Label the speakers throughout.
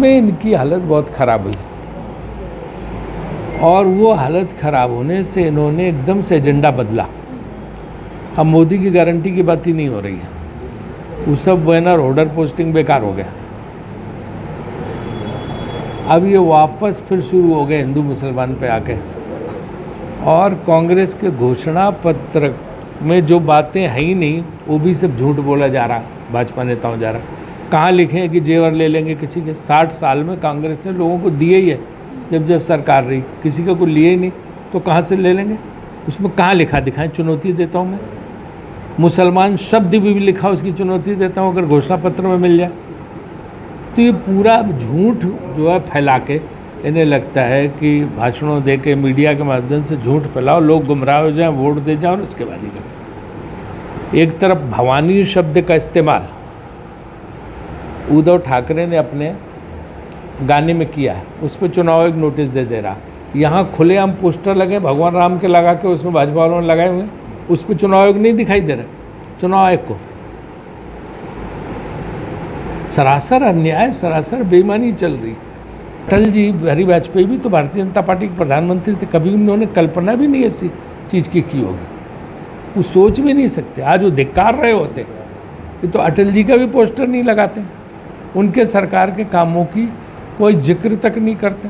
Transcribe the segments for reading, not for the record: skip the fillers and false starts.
Speaker 1: में इनकी हालत बहुत ख़राब हुई और वो हालत ख़राब होने से इन्होंने एकदम से एजेंडा बदला। अब मोदी की गारंटी की बात ही नहीं हो रही है, वो सब बैनर ऑर्डर पोस्टिंग बेकार हो गया। अब ये वापस फिर शुरू हो गए हिंदू मुसलमान पे आके, और कांग्रेस के घोषणा पत्र में जो बातें हैं ही नहीं वो भी सब झूठ बोला जा रहा, भाजपा नेताओं जा रहा। कहाँ लिखे हैं कि जेवर ले लेंगे किसी के? 60 साल में कांग्रेस ने लोगों को दिए ही है, जब सरकार रही किसी का कोई लिए ही नहीं, तो कहाँ से ले लेंगे? उसमें कहाँ लिखा दिखाएं? चुनौती देता हूँ मैं। मुसलमान शब्द भी लिखा, उसकी चुनौती देता हूँ अगर घोषणा पत्र में मिल जाए। तो ये पूरा झूठ जो है फैला के इन्हें लगता है कि भाषणों दे के मीडिया के माध्यम से झूठ फैलाओ, लोग गुमराह हो जाएं, वोट दे जाओ और उसके बाद ही करें। एक तरफ भवानी शब्द का इस्तेमाल उद्धव ठाकरे ने अपने गाने में किया है, उस पर चुनाव आयोग नोटिस दे रहा। यहाँ खुलेआम पोस्टर लगे भगवान राम के लगा के, उसमें भाजपा वालों ने लगाए हुए, उस पर चुनाव आयोग नहीं दिखाई दे रहा चुनाव आयोग को। सरासर अन्याय, सरासर बेईमानी चल रही। अटल जी बिहारी वाजपेयी भी तो भारतीय जनता पार्टी के प्रधानमंत्री थे, कभी उन्होंने कल्पना भी नहीं ऐसी चीज़ की होगी, वो सोच भी नहीं सकते। आज वो धिक्कार रहे होते, ये तो अटल जी का भी पोस्टर नहीं लगाते, उनके सरकार के कामों की कोई जिक्र तक नहीं करते।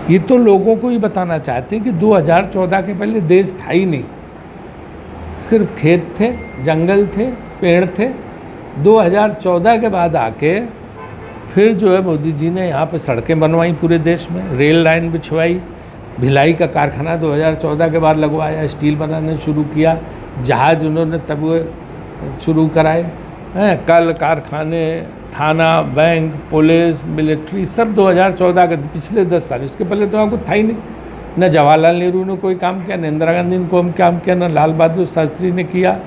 Speaker 1: ये तो लोगों को ही बताना चाहते हैं कि 2014 के पहले देश था ही नहीं, सिर्फ खेत थे, जंगल थे, पेड़ थे। 2014 के बाद आके फिर जो है मोदी जी ने यहाँ पे सड़कें बनवाई पूरे देश में, रेल लाइन बिछवाई, भिलाई का कारखाना 2014 के बाद लगवाया, स्टील बनाना शुरू किया, जहाज उन्होंने तब शुरू कराए हैं, कल कारखाने, थाना, बैंक, पुलिस, मिलिट्री सब 2014 के पिछले 10 साल। इसके पहले तो वहाँ कुछ था ही नहीं। न जवाहरलाल नेहरू ने कोई काम किया, न इंदिरा गांधी ने कोई काम किया, न लाल बहादुर शास्त्री ने किया,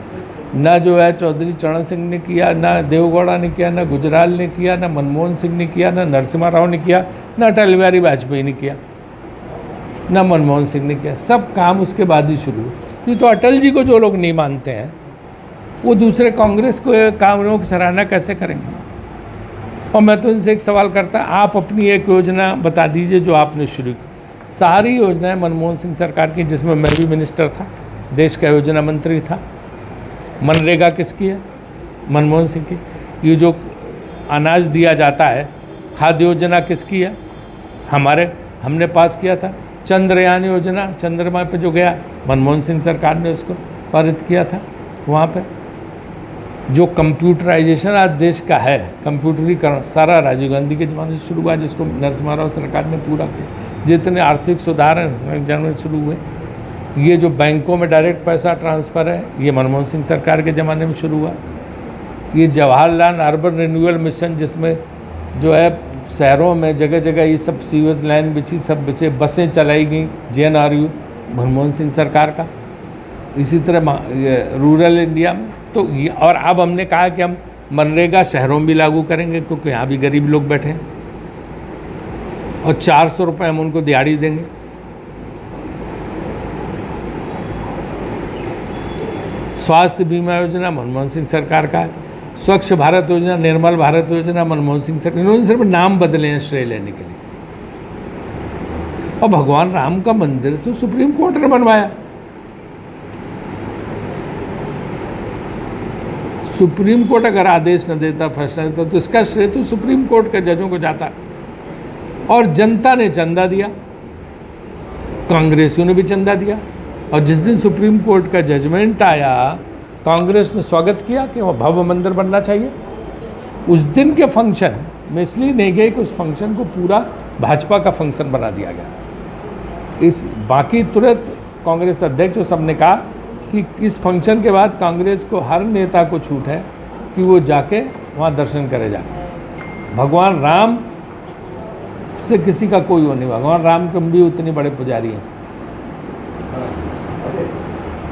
Speaker 1: न जो है चौधरी चरण सिंह ने किया, न देवगौड़ा ने किया, न गुजराल ने किया, न मनमोहन सिंह ने किया, न नरसिम्हा राव ने किया, न अटल बिहारी वाजपेयी ने किया, न मनमोहन सिंह ने किया। सब काम उसके बाद ही शुरू हुए। तो अटल जी को जो लोग नहीं मानते हैं वो दूसरे कांग्रेस को कामों की सराहना कैसे करेंगे? और मैं तो इनसे एक सवाल करता, आप अपनी एक योजना बता दीजिए जो आपने शुरू की। सारी योजनाएं मनमोहन सिंह सरकार की, जिसमें मैं भी मिनिस्टर था, देश का योजना मंत्री था। मनरेगा किसकी है? मनमोहन सिंह की। ये जो अनाज दिया जाता है, खाद्य योजना किसकी है? हमने पास किया था। चंद्रयान योजना, चंद्रमा पे जो गया, मनमोहन सिंह सरकार ने उसको पारित किया था। वहाँ पे जो कंप्यूटराइजेशन आज देश का है, कंप्यूटरीकरण सारा राजीव गांधी के ज़माने से शुरू हुआ, जिसको नरसिम्हा राव सरकार ने पूरा किया। जितने आर्थिक सुधार हैं जनवरी शुरू हुए। ये जो बैंकों में डायरेक्ट पैसा ट्रांसफ़र है, ये मनमोहन सिंह सरकार के ज़माने में शुरू हुआ। ये जवाहरलाल अर्बन रिन्यूअल मिशन, जिसमें जो है शहरों में जगह जगह ये सब सीवेज लाइन बिछी, सब बिछे, बसें चलाई गई, JNRU मनमोहन सिंह सरकार का। इसी तरह रूरल इंडिया में तो ये, और अब हमने कहा कि हम मनरेगा शहरों में भी लागू करेंगे, क्योंकि यहाँ भी गरीब लोग बैठे हैं, और 400 रुपये हम उनको दिहाड़ी देंगे। स्वास्थ्य बीमा योजना मनमोहन सिंह सरकार का है। स्वच्छ भारत योजना, निर्मल भारत योजना मनमोहन सिंह सरकार। इन्होंने सिर्फ नाम बदले हैं श्रेय लेने के लिए। और भगवान राम का मंदिर तो सुप्रीम कोर्ट ने बनवाया। सुप्रीम कोर्ट अगर आदेश न देता, फैसला देता, तो इसका श्रेय तो सुप्रीम कोर्ट के जजों को जाता। और जनता ने चंदा दिया, कांग्रेसियों ने भी चंदा दिया। और जिस दिन सुप्रीम कोर्ट का जजमेंट आया, कांग्रेस ने स्वागत किया कि वह भव्य मंदिर बनना चाहिए। उस दिन के फंक्शन में इसलिए नहीं गए कि उस फंक्शन को पूरा भाजपा का फंक्शन बना दिया गया। इस बाकी तुरंत कांग्रेस अध्यक्ष और सबने कहा कि इस फंक्शन के बाद कांग्रेस को हर नेता को छूट है कि वो जाके वहाँ दर्शन करे जाके। भगवान राम से किसी का कोई वो नहीं, भगवान राम के भी उतने बड़े पुजारी हैं,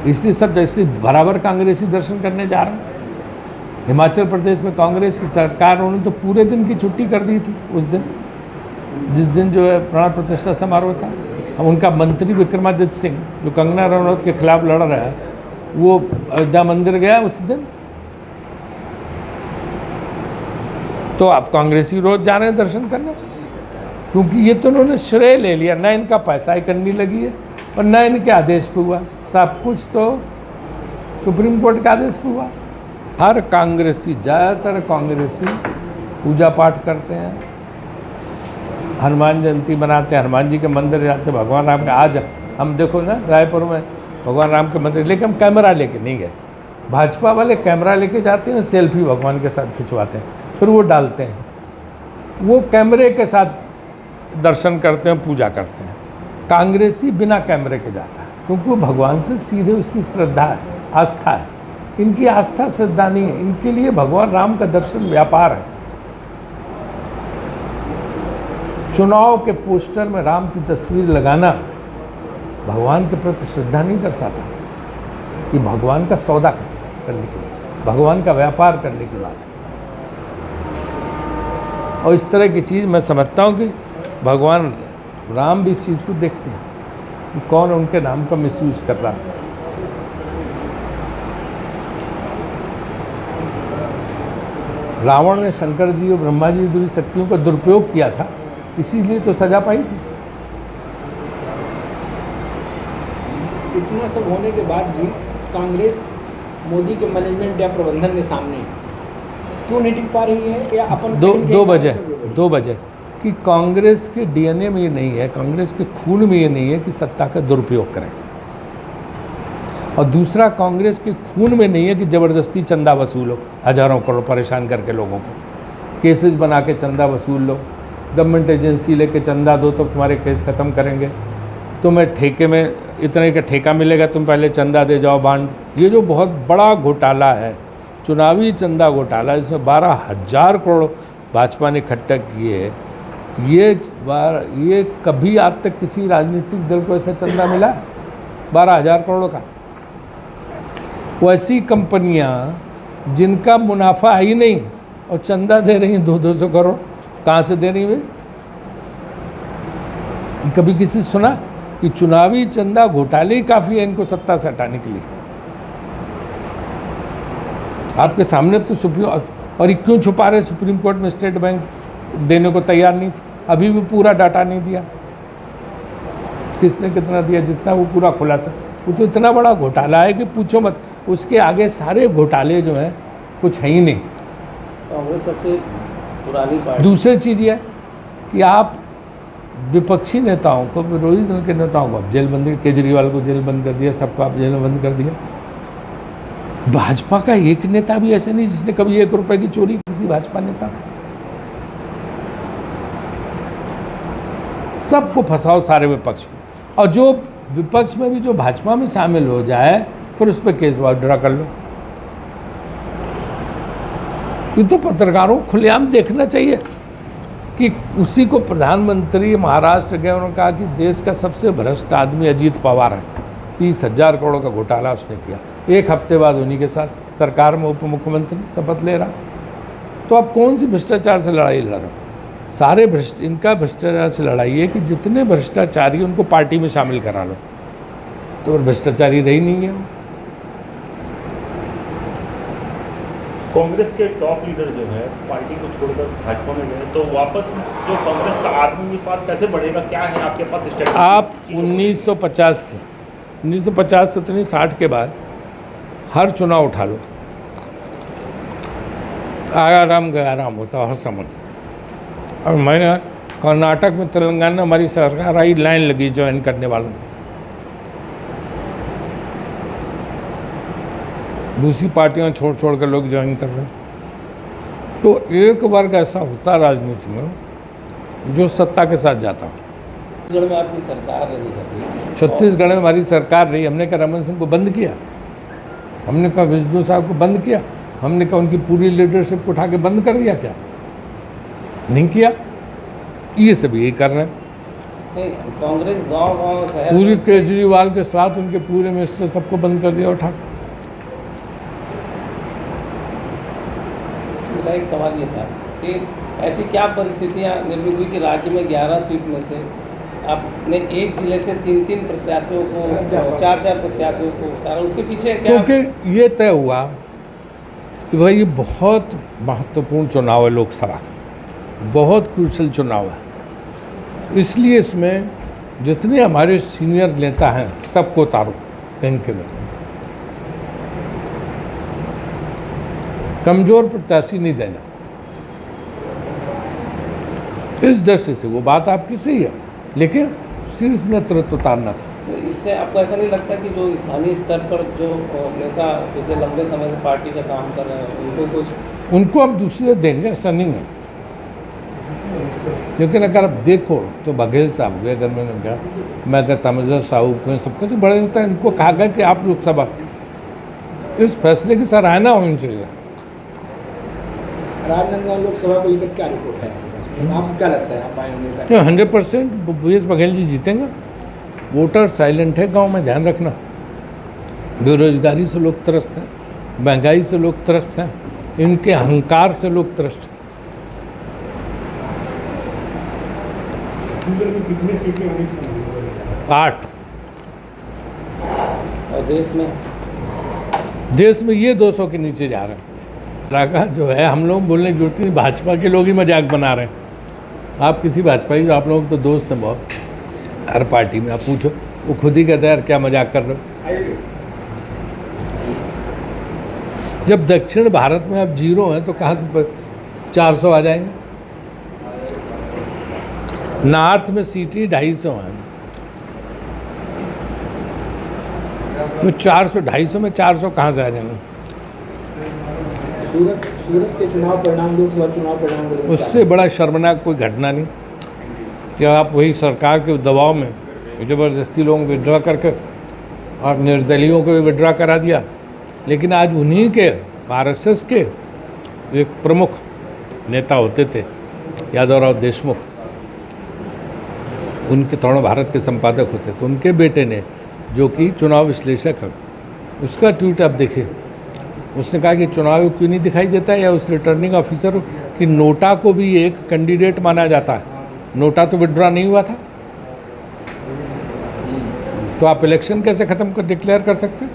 Speaker 1: इसलिए बराबर कांग्रेसी दर्शन करने जा रहे हैं। हिमाचल प्रदेश में कांग्रेस की सरकार, उन्होंने तो पूरे दिन की छुट्टी कर दी थी उस दिन, जिस दिन जो है प्राण प्रतिष्ठा समारोह था। अब उनका मंत्री विक्रमादित्य सिंह, जो कंगना रनौत के खिलाफ लड़ रहा है, वो अयोध्या मंदिर गया उस दिन, तो आप कांग्रेसी रोज जा रहे हैं दर्शन करने, क्योंकि ये तो उन्होंने श्रेय ले लिया, ना इनका पैसा ही करनी लगी है और ना इनके आदेश पे हुआ, सब कुछ तो सुप्रीम कोर्ट के आदेश पे हुआ। हर कांग्रेसी, ज़्यादातर कांग्रेसी पूजा पाठ करते हैं, हनुमान जयंती मनाते हैं, हनुमान जी के मंदिर जाते हैं, भगवान राम के। आज हम देखो ना रायपुर में भगवान राम के मंदिर, लेकिन हम कैमरा लेके नहीं गए। भाजपा वाले कैमरा लेके जाते हैं, सेल्फी भगवान के साथ खिंचवाते हैं, फिर वो डालते हैं। वो कैमरे के साथ दर्शन करते हैं, पूजा करते हैं। कांग्रेसी बिना कैमरे के जाता है, क्योंकि वो भगवान से सीधे उसकी श्रद्धा है, आस्था है। इनकी आस्था श्रद्धा नहीं है, इनके लिए भगवान राम का दर्शन व्यापार है। चुनाव के पोस्टर में राम की तस्वीर लगाना भगवान के प्रति श्रद्धा नहीं दर्शाता, ये भगवान का सौदा करने की, भगवान का व्यापार करने की बात है। और इस तरह की चीज़ मैं समझता हूँ कि भगवान राम भी इस चीज़ को देखते हैं कि कौन उनके नाम का मिसयूज कर रहा है। रावण ने शंकर जी और ब्रह्मा जी की शक्तियों का दुरुपयोग किया था, इसीलिए तो सजा पाई थी।
Speaker 2: इतना सब होने के बाद भी कांग्रेस मोदी के मैनेजमेंट या प्रबंधन के सामने क्यों नहीं टिक पा रही है? या अपन
Speaker 1: दो वजह कि कांग्रेस के डीएनए में ये नहीं है, कांग्रेस के खून में ये नहीं है कि सत्ता का दुरुपयोग करें, और दूसरा कांग्रेस के खून में नहीं है कि ज़बरदस्ती चंदा वसूलो, हजारों करोड़ परेशान करके लोगों को केसेस बना के चंदा वसूल लो, गवर्नमेंट एजेंसी लेके चंदा दो तो तुम्हारे केस ख़त्म करेंगे, तुम्हें ठेके में इतने का ठेका मिलेगा, तुम पहले चंदा दे जाओ बांड। ये जो बहुत बड़ा घोटाला है, चुनावी चंदा घोटाला, इसमें 12,000 करोड़ भाजपा ने इकट्ठा किए। ये कभी आज तक किसी राजनीतिक दल को ऐसा चंदा मिला 12,000 करोड़ का? वैसी कंपनियां जिनका मुनाफा ही नहीं और चंदा दे रही हैं 200-200 करोड़, कहाँ से दे रही वे? कभी किसी सुना कि चुनावी चंदा घोटाले ही काफ़ी है इनको सत्ता से हटाने के लिए? आपके सामने तो सुप्रीम, और ये क्यों छुपा रहे? सुप्रीम कोर्ट में स्टेट बैंक देने को तैयार नहीं थी, अभी भी पूरा डाटा नहीं दिया। किसने कितना दिया? जितना वो पूरा खुलासा। वो तो इतना बड़ा घोटाला है कि पूछो मत, उसके आगे सारे घोटाले जो हैं कुछ है ही नहीं।
Speaker 2: कांग्रेस सबसे पुरानी पार्टी।
Speaker 1: दूसरी चीज़ ये कि आप विपक्षी नेताओं को, विरोधी दल के नेताओं को जेल बंद, केजरीवाल को जेल बंद कर दिया, सबको आप जेल में बंद कर दिया। भाजपा का एक नेता भी ऐसे नहीं जिसने कभी 1 रुपए की चोरी किसी भाजपा नेता। सबको फंसाओ सारे विपक्ष को, और जो विपक्ष में भी जो भाजपा में शामिल हो जाए फिर उस पर केस वाड्रा कर लो। ये तो पत्रकारों को खुलेआम देखना चाहिए कि उसी को प्रधानमंत्री महाराष्ट्र गए, उन्होंने कहा कि देश का सबसे भ्रष्ट आदमी अजीत पवार है, 30,000 करोड़ का घोटाला उसने किया। 1 हफ्ते बाद उन्हीं के साथ सरकार में उप मुख्यमंत्री शपथ ले रहा। तो आप कौन सी भ्रष्टाचार से लड़ाई लड़ रहे हो? सारे इनका भ्रष्टाचार से लड़ाई है कि जितने भ्रष्टाचारी उनको पार्टी में शामिल करा लो, तो भ्रष्टाचारी रही नहीं है।
Speaker 3: कांग्रेस के टॉप लीडर जो है पार्टी को छोड़कर भाजपा में गए, तो वापस जो कांग्रेस का आत्मविश्वास कैसे बढ़ेगा? क्या है आपके पास स्ट्रेटजी?
Speaker 1: आप 1950 से तो नहीं, 60 के बाद हर चुनाव उठा लो, आया राम गया राम होता हर समय। और मैंने कर्नाटक में, तेलंगाना में हमारी सरकार आई, लाइन लगी ज्वाइन करने वालों की। दूसरी पार्टियां छोड़ छोड़ कर लोग ज्वाइन कर रहे हैं। तो एक वर्ग ऐसा होता राजनीति में जो सत्ता के साथ जाता।
Speaker 2: छत्तीसगढ़ में आपकी सरकार रही है,
Speaker 1: छत्तीसगढ़ में हमारी सरकार रही। हमने कहा रमन सिंह को बंद किया, हमने कहा विष्णु साहब को बंद किया, हमने कहा उनकी पूरी लीडरशिप को उठा के बंद कर दिया? क्या नहीं किया? ये सब यही कर रहे हैं।
Speaker 2: कांग्रेस गांव शहर
Speaker 1: पूरी केजरीवाल के साथ उनके पूरे मिनिस्टर सबको बंद कर दिया उठा।
Speaker 2: मेरा एक सवाल ये था कि ऐसी क्या परिस्थितियां निर्मित हुई कि राज्य में 11 सीट में से आपने एक जिले से 3-3 प्रत्याशियों को, 4-4 प्रत्याशियों को उतारा? उसके पीछे क्या?
Speaker 1: क्योंकि ये तय हुआ कि भाई ये बहुत महत्वपूर्ण चुनाव है लोकसभा का, बहुत क्रूशल चुनाव है, इसलिए इसमें जितने हमारे सीनियर नेता हैं सबको उतारो कहीं के में। कमज़ोर प्रत्याशी नहीं देना। इस दृष्टि से वो बात आपकी सही है, लेकिन शीर्ष नेतृत्व उतारना था।
Speaker 2: इससे आपको ऐसा नहीं लगता कि जो स्थानीय स्तर पर जो नेता जैसे लंबे समय से पार्टी का काम कर रहे हैं उनको कुछ
Speaker 1: उनको अब दूसरे देंगे, ऐसा नहीं है। लेकिन अगर आप देखो तो बघेल साहब भी, अगर मैंने कहा, मैं अगर तमजा साहू को सबको तो बड़े नेता, इनको कहा गया कि आप लोकसभा इस फैसले की सराहना होनी चाहिए।
Speaker 4: राजनांदगांव लोकसभा को लेकर क्या रिपोर्ट है? आपको क्या लगता है आप आएंगे?
Speaker 1: 100% भूपेश बघेल जी जीतेंगे। वोटर साइलेंट है गांव में, ध्यान रखना। बेरोजगारी से लोग त्रस्त हैं, महंगाई से लोग त्रस्त हैं, इनके अहंकार से लोग त्रस्त हैं।
Speaker 4: कितनी सीटें आने की संभावना है?
Speaker 1: 8।
Speaker 2: और
Speaker 1: देश में ये 200 के नीचे जा रहे हैं। राका जो है, हम लोग बोलने की जरूरत नहीं, भाजपा के लोग ही मजाक बना रहे हैं। आप किसी भाजपाई, आप लोग तो दोस्त हैं बहुत, हर पार्टी में आप पूछो, वो खुद ही कहता है यार क्या मजाक कर रहे हो। जब दक्षिण भारत में आप 0 हैं तो कहाँ से 400 आ जाएंगे? नॉर्थ में सीटें 250 हैं, तो 400 250 में 400 कहाँ से आ जाएंगे?
Speaker 4: सूरत के चुनाव परिणाम, लोकसभा चुनाव परिणाम को लेकर
Speaker 1: उससे बड़ा शर्मनाक कोई घटना नहीं कि आप वही सरकार के दबाव में ज़बरदस्ती लोगों को विड्रॉ करके और निर्दलियों को भी विड्रॉ करा दिया। लेकिन आज उन्हीं के आरएसएस के एक प्रमुख नेता होते थे यादवराव देशमुख, उनके तरुण भारत के संपादक होते थे, उनके बेटे ने, जो कि चुनाव विश्लेषक है, उसका ट्वीट आप देखिए। उसने कहा कि चुनाव क्यों नहीं दिखाई देता है, या उस रिटर्निंग ऑफिसर कि नोटा को भी एक कैंडिडेट माना जाता है, नोटा तो विड्रॉ नहीं हुआ था, तो आप इलेक्शन कैसे ख़त्म कर डिक्लेयर कर सकते हैं?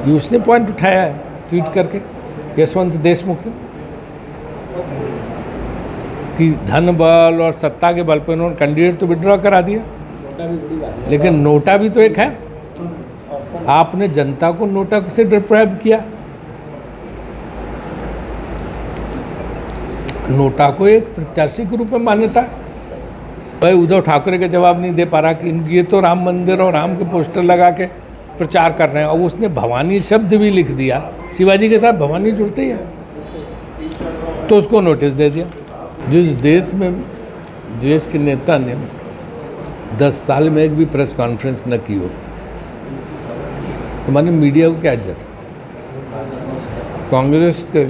Speaker 1: ये उसने पॉइंट उठाया है ट्वीट करके, यशवंत देशमुख ने, कि धन बल और सत्ता के बल पर उन्होंने कैंडिडेट तो विड्रॉ करा दिया, लेकिन नोटा भी तो एक है। आपने जनता को नोटा से डिप्राइव किया, नोटा को एक प्रत्याशी के रूप में मान्यता। भाई उद्धव ठाकरे का जवाब नहीं दे पा रहा कि ये तो राम मंदिर और राम के पोस्टर लगा के प्रचार कर रहे हैं, और उसने भवानी शब्द भी लिख दिया, शिवाजी के साथ भवानी जुड़ते ही है, तो उसको नोटिस दे दिया। जिस देश में देश के नेता ने 10 साल में एक भी प्रेस कॉन्फ्रेंस न की हो, तो माने मीडिया को क्या इज्जत? कांग्रेस के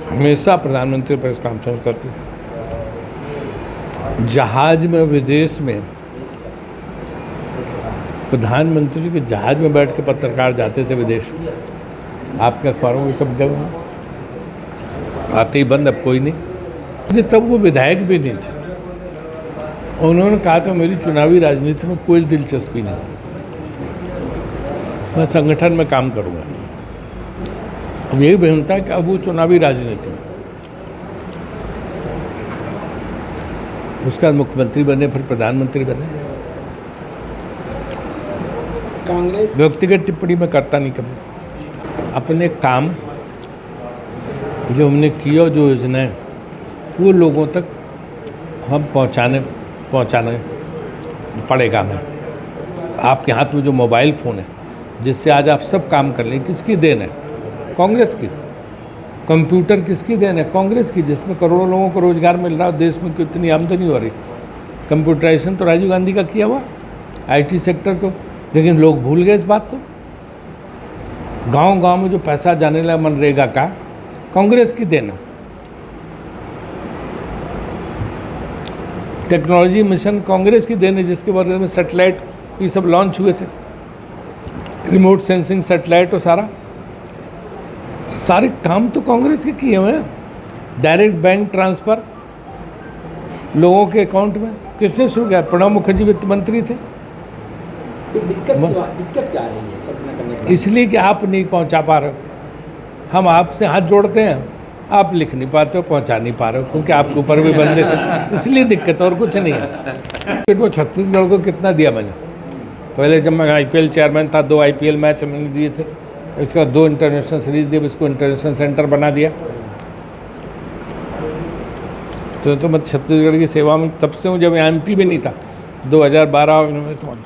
Speaker 1: हमेशा प्रधानमंत्री प्रेस कॉन्फ्रेंस करते थे। जहाज में, विदेश में प्रधानमंत्री के जहाज में बैठ के पत्रकार जाते थे विदेश। आपके अखबारों में सब गए आते ही बंद, अब कोई नहीं, क्योंकि तब वो विधायक भी नहीं थे। उन्होंने कहा था मेरी चुनावी राजनीति में कोई दिलचस्पी नहीं, मैं संगठन में काम करूंगा। अब यही भिन्नता है कि अब वो चुनावी राजनीति में, उसका मुख्यमंत्री बने, फिर प्रधानमंत्री बने।
Speaker 4: कांग्रेस
Speaker 1: व्यक्तिगत टिप्पणी में करता नहीं कभी। अपने काम जो हमने किया, जो योजनाएं, वो लोगों तक हम पहुंचाने पड़ेगा हमें। आपके हाथ में जो मोबाइल फ़ोन है, जिससे आज आप सब काम कर लें, किसकी देन है? कांग्रेस की। कंप्यूटर किसकी देन है? कांग्रेस की, जिसमें करोड़ों लोगों को रोजगार मिल रहा है, देश में कितनी आमदनी हो रही। कंप्यूटराइजेशन तो राजीव गांधी का किया हुआ, आईटी सेक्टर को, लेकिन लोग भूल गए इस बात को। गांव-गांव में जो पैसा जाने लगा मनरेगा का, कांग्रेस की देन है। टेक्नोलॉजी मिशन कांग्रेस की देन है, जिसके बारे में सैटेलाइट ये सब लॉन्च हुए थे, रिमोट सेंसिंग सैटेलाइट और सारे काम तो कांग्रेस के किए हुए हैं। डायरेक्ट बैंक ट्रांसफ़र लोगों के अकाउंट में किसने शुरू किया? प्रणब मुखर्जी वित्त मंत्री थे।
Speaker 4: दिक्कत क्या आ रही है सच में करने के?
Speaker 1: इसलिए कि आप नहीं पहुंचा पा रहे। हम आपसे हाथ जोड़ते हैं आप लिख नहीं पाते हो, पहुंचा नहीं पा रहे हो, क्योंकि आपके ऊपर भी बंदिश है, इसलिए दिक्कत है और कुछ नहीं है। फिर वो छत्तीसगढ़ को कितना दिया मैंने, पहले जब मैं IPL चेयरमैन था 2 IPL मैच मैंने दिए थे, इसके बाद 2 इंटरनेशनल सीरीज दिए, इसको इंटरनेशनल सेंटर बना दिया। तो मैं छत्तीसगढ़ की सेवा में तब से हूँ, जब मैं MP भी नहीं था 2012 में तो